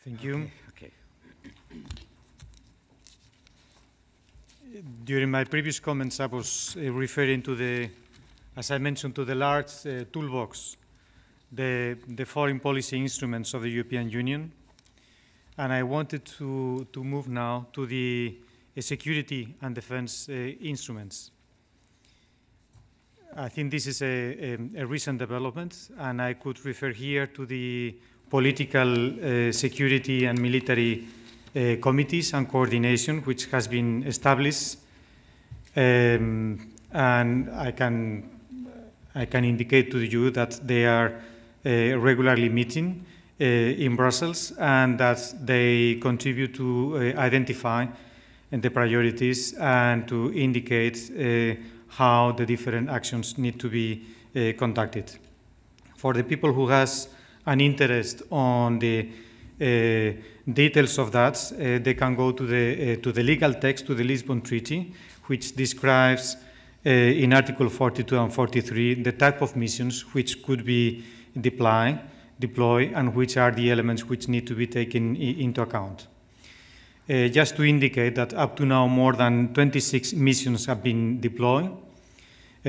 Thank you. Okay. During my previous comments, I was referring to as I mentioned, to the large toolbox, the foreign policy instruments of the European Union. And I wanted to move now to the security and defense instruments. I think this is a recent development, and I could refer here to the political security and military committees and coordination, which has been established, and I can indicate to you that they are regularly meeting in Brussels, and that they contribute to identify the priorities and to indicate how the different actions need to be conducted. For the people who has an interest on the details of that, they can go to the legal text, to the Lisbon Treaty, which describes in Article 42 and 43 the type of missions which could be deployed, and which are the elements which need to be taken into account. Just to indicate that up to now more than 26 missions have been deployed,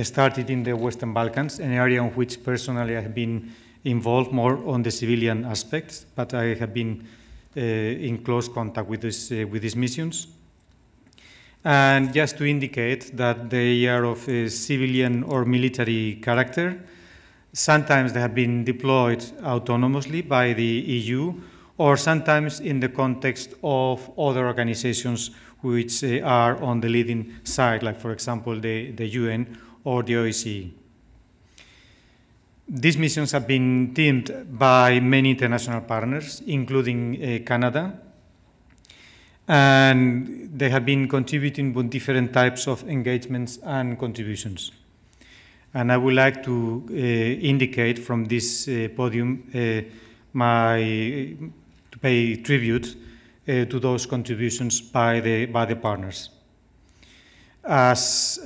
started in the Western Balkans, an area in which personally I have been involved more on the civilian aspects, but I have been in close contact with these missions. And just to indicate that they are of a civilian or military character, sometimes they have been deployed autonomously by the EU, or sometimes in the context of other organizations which are on the leading side, like, for example, the UN or the OSCE. These missions have been teamed by many international partners, including Canada, and they have been contributing with different types of engagements and contributions. And I would like to indicate from this podium to pay tribute to those contributions by the partners. As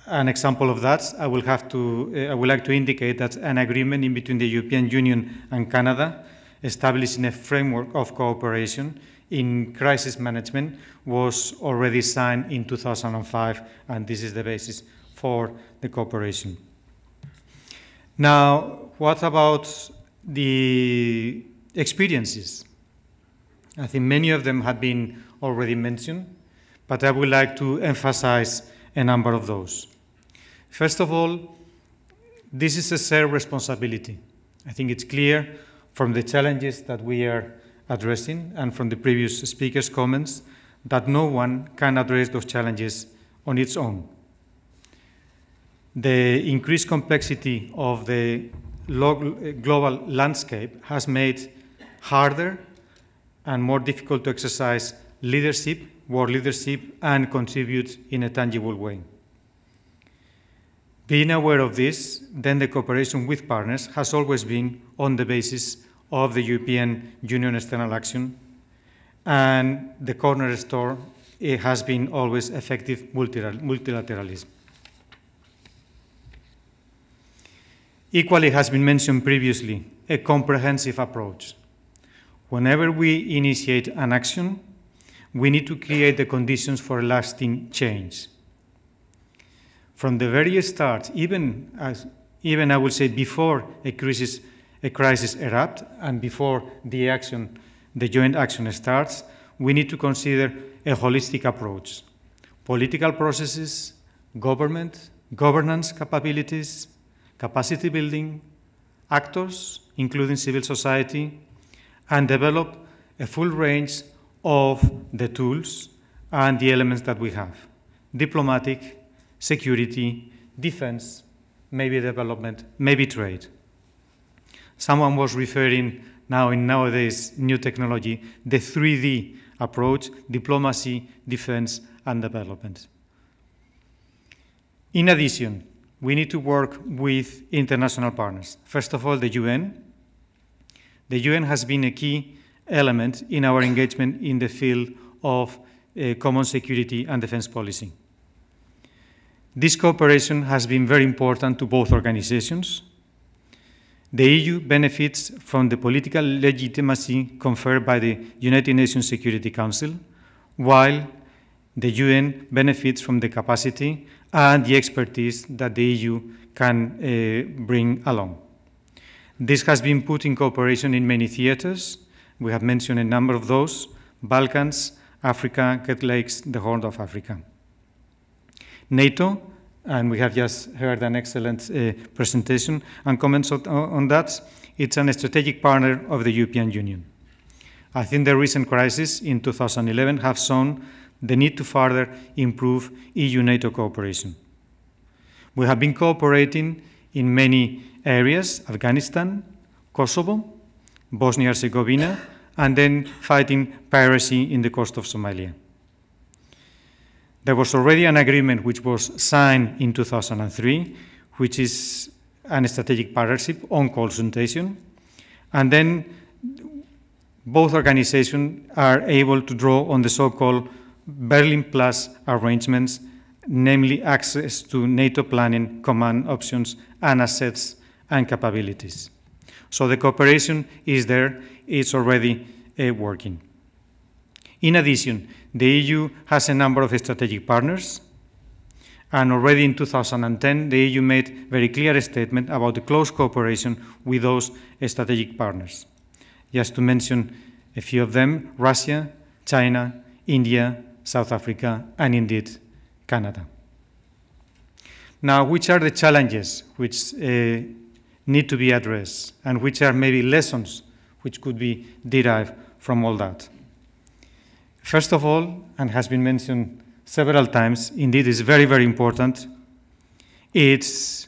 an example of that, I would like to indicate that an agreement in between the European Union and Canada, establishing a framework of cooperation in crisis management, was already signed in 2005, and this is the basis for the cooperation. Now, what about the experiences? I think many of them have been already mentioned, but I would like to emphasize a number of those. First of all, this is a shared responsibility. I think it's clear from the challenges that we are addressing and from the previous speakers' comments that no one can address those challenges on its own. The increased complexity of the global landscape has made harder and more difficult to exercise leadership, world leadership, and contribute in a tangible way. Being aware of this, then the cooperation with partners has always been on the basis of the European Union external action, and the cornerstone has been always effective multilateralism. Equally has been mentioned previously, a comprehensive approach. Whenever we initiate an action, we need to create the conditions for lasting change. From the very start, even I would say before a crisis erupts and before the joint action starts, we need to consider a holistic approach. Political processes, governance capabilities, capacity building, actors, including civil society, and develop a full range of the tools and the elements that we have: diplomatic, security, defense, maybe development, maybe trade. Someone was referring nowadays new technology, the 3D approach: diplomacy, defense, and development. In addition, we need to work with international partners. First of all, the UN. The UN has been a key element in our engagement in the field of common security and defense policy. This cooperation has been very important to both organizations. The EU benefits from the political legitimacy conferred by the United Nations Security Council, while the UN benefits from the capacity and the expertise that the EU can bring along. This has been put in cooperation in many theaters. We have mentioned a number of those: Balkans, Africa, Great Lakes, the Horn of Africa. NATO, and we have just heard an excellent presentation and comments on that, it's a strategic partner of the European Union. I think the recent crisis in 2011 have shown the need to further improve EU-NATO cooperation. We have been cooperating in many areas: Afghanistan, Kosovo, Bosnia-Herzegovina, and then fighting piracy in the coast of Somalia. There was already an agreement which was signed in 2003, which is a strategic partnership on consultation, and then both organizations are able to draw on the so-called Berlin Plus arrangements, namely access to NATO planning, command options, and assets and capabilities. So the cooperation is there, it's already working. In addition, the EU has a number of strategic partners, and already in 2010, the EU made very clear statement about the close cooperation with those strategic partners. Just to mention a few of them: Russia, China, India, South Africa, and indeed, Canada. Now, which are the challenges which need to be addressed, and which are maybe lessons which could be derived from all that? First of all, and has been mentioned several times, indeed is very, very important, it's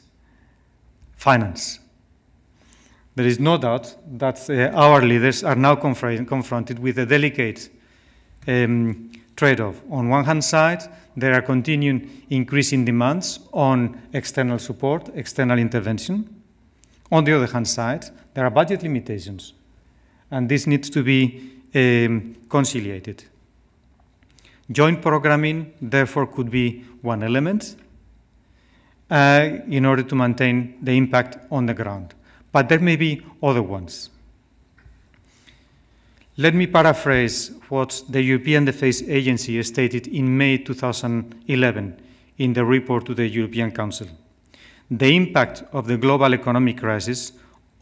finance. There is no doubt that our leaders are now confronted with a delicate trade-off. On one hand side, there are continuing increasing demands on external support, external intervention. On the other hand side, there are budget limitations, and this needs to be conciliated. Joint programming, therefore, could be one element in order to maintain the impact on the ground. But there may be other ones. Let me paraphrase what the European Defence Agency stated in May 2011 in the report to the European Council. The impact of the global economic crisis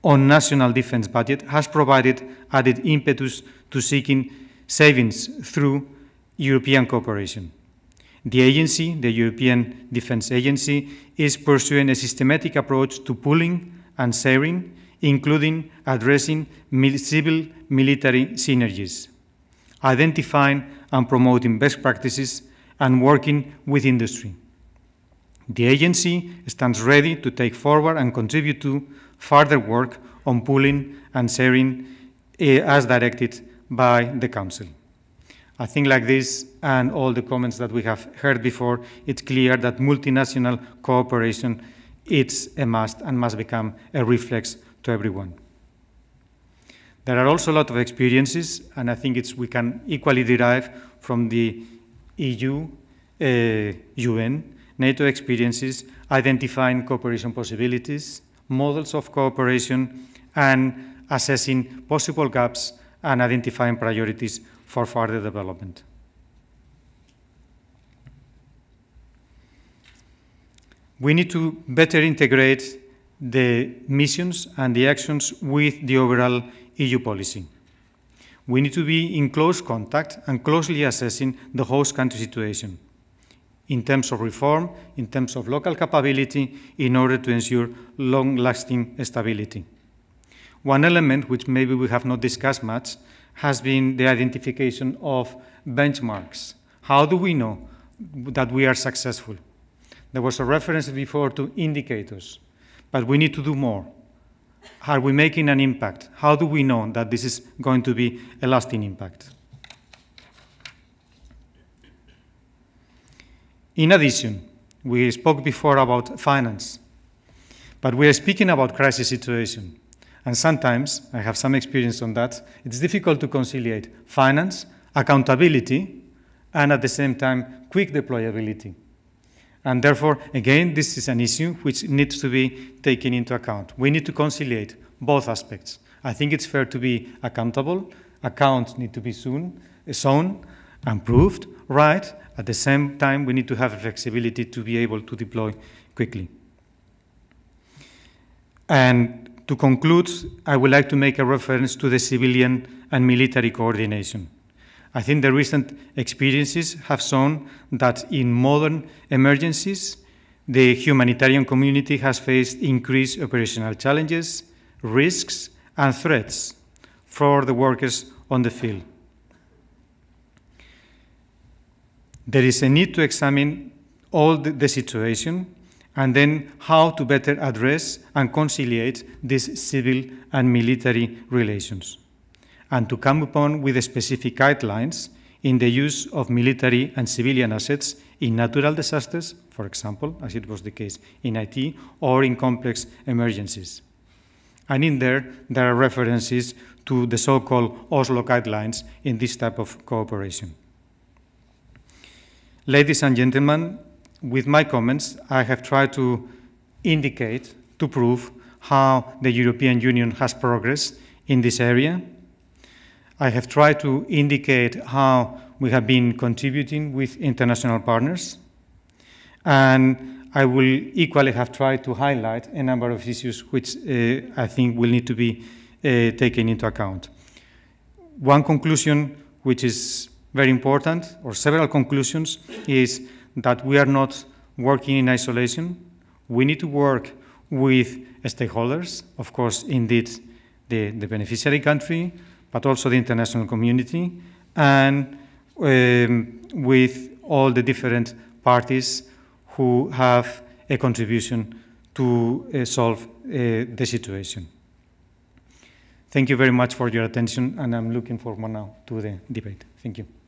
on national defence budget has provided added impetus to seeking savings through European cooperation. The agency, the European Defence Agency, is pursuing a systematic approach to pooling and sharing, including addressing civil-military synergies, identifying and promoting best practices, and working with industry. The agency stands ready to take forward and contribute to further work on pooling and sharing as directed by the Council. I think like this, and all the comments that we have heard before, it's clear that multinational cooperation is a must and must become a reflex to everyone. There are also a lot of experiences, and I think we can equally derive from the EU, UN, NATO experiences, identifying cooperation possibilities, models of cooperation, and assessing possible gaps and identifying priorities for further development. We need to better integrate the missions and the actions with the overall EU policy. We need to be in close contact and closely assessing the host country situation in terms of reform, in terms of local capability, in order to ensure long-lasting stability. One element which maybe we have not discussed much has been the identification of benchmarks. How do we know that we are successful? There was a reference before to indicators, but we need to do more. Are we making an impact? How do we know that this is going to be a lasting impact? In addition, we spoke before about finance, but we are speaking about crisis situation. And sometimes, I have some experience on that, it's difficult to conciliate finance, accountability, and at the same time, quick deployability. And therefore, again, this is an issue which needs to be taken into account. We need to conciliate both aspects. I think it's fair to be accountable. Accounts need to be shown and proved right. At the same time, we need to have flexibility to be able to deploy quickly. And to conclude, I would like to make a reference to the civilian and military coordination. I think the recent experiences have shown that in modern emergencies, the humanitarian community has faced increased operational challenges, risks, and threats for the workers on the field. There is a need to examine all the situation and then how to better address and conciliate these civil and military relations, and to come upon with specific guidelines in the use of military and civilian assets in natural disasters, for example, as it was the case in IT, or in complex emergencies. And in there are references to the so-called Oslo guidelines in this type of cooperation. Ladies and gentlemen, with my comments, I have tried to indicate, to prove how the European Union has progressed in this area. I have tried to indicate how we have been contributing with international partners. And I will equally have tried to highlight a number of issues which I think will need to be taken into account. One conclusion which is very important, or several conclusions, is that we are not working in isolation. We need to work with stakeholders, of course, indeed, the beneficiary country, but also the international community, and with all the different parties who have a contribution to solve the situation. Thank you very much for your attention, and I'm looking forward now to the debate. Thank you.